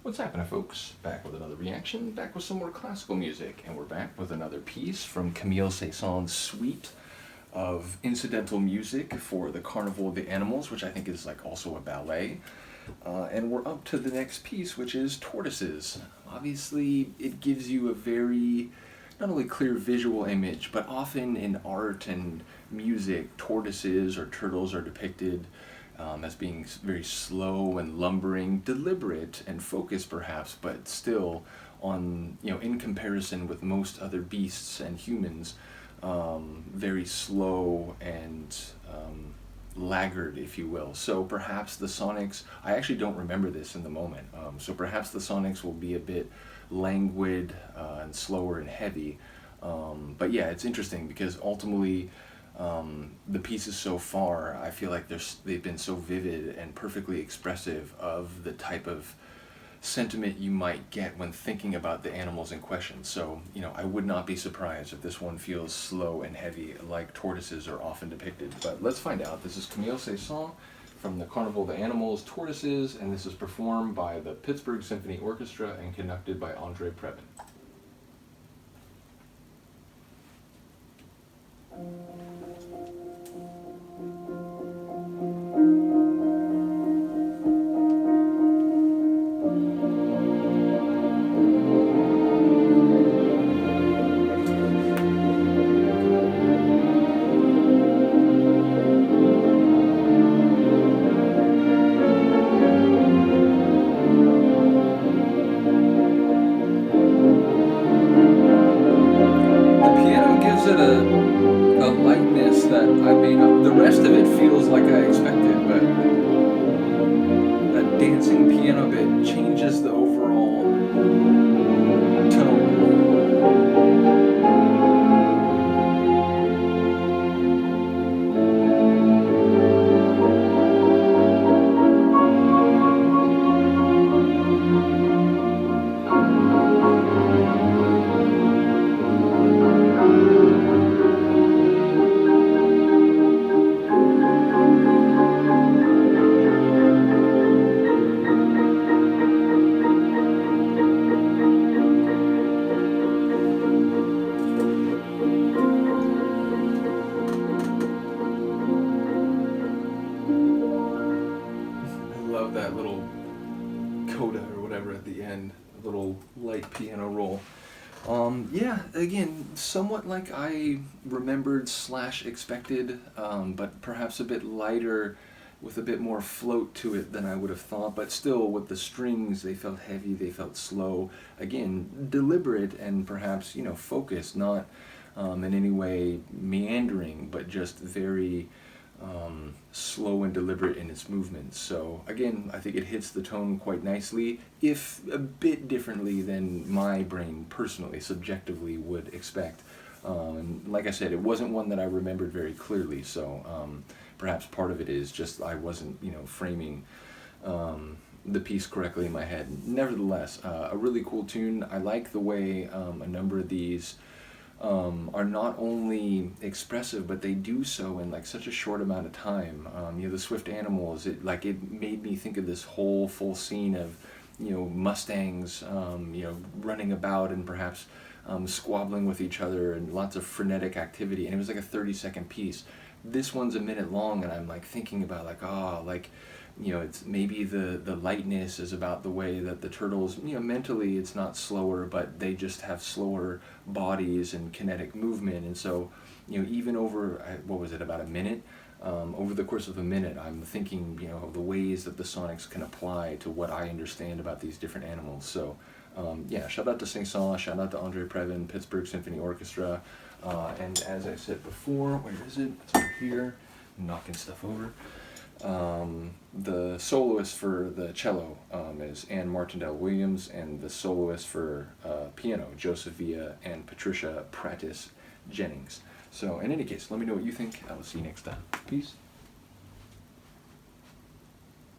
What's happening, folks? Back with another reaction, back with some more classical music, and we're back with another piece from Camille Saint-Saëns' suite of incidental music for the Carnival of the Animals, which I think is like also a ballet. And we're up to the next piece, which is Tortoises. Obviously, it gives you a very, not only clear visual image, but often in art and music, tortoises or turtles are depicted as being very slow and lumbering, deliberate and focused perhaps, but still on, in comparison with most other beasts and humans, very slow and laggard, if you will. So perhaps the sonics, I actually don't remember this in the moment, so perhaps the sonics will be a bit languid and slower and heavy. But yeah, it's interesting because ultimately the pieces so far, I feel like they've been so vivid and perfectly expressive of the type of sentiment you might get when thinking about the animals in question. So, I would not be surprised if this one feels slow and heavy like tortoises are often depicted. But let's find out. This is Camille Saint-Saëns from the Carnival of the Animals, Tortoises, and this is performed by the Pittsburgh Symphony Orchestra and conducted by Andre Previn. A lightness that I may not. The rest of it feels like I expected, but that dancing piano bit changes the overall tone. Love that little coda or whatever at the end, a little light piano roll. Yeah, again, somewhat like I remembered slash expected, but perhaps a bit lighter with a bit more float to it than I would have thought, but still with the strings, they felt heavy, they felt slow. Again, deliberate and perhaps, focused, not in any way meandering, but just very slow and deliberate in its movements. So again, I think it hits the tone quite nicely, if a bit differently than my brain personally, subjectively would expect. And like I said, it wasn't one that I remembered very clearly, so perhaps part of it is just I wasn't, framing the piece correctly in my head. Nevertheless, a really cool tune. I like the way a number of these are not only expressive, but they do so in like such a short amount of time. The swift animals, it made me think of this whole full scene of, mustangs, running about and perhaps squabbling with each other and lots of frenetic activity. And it was like a 30-second piece. This one's a minute long, and I'm like thinking about it's maybe the lightness is about the way that the turtles, mentally it's not slower, but they just have slower bodies and kinetic movement. And so, even over, what was it, about a minute? Over the course of a minute, I'm thinking, of the ways that the sonics can apply to what I understand about these different animals. So, yeah, shout out to Saint-Saëns, shout out to Andre Previn, Pittsburgh Symphony Orchestra. And as I said before, where is it? It's over here. I'm knocking stuff over. The soloist for the cello is Anne Martindale-Williams, and the soloist for piano, Joseph Villa and Patricia Prattis Jennings. So in any case, let me know what you think. I will see you next time. Peace.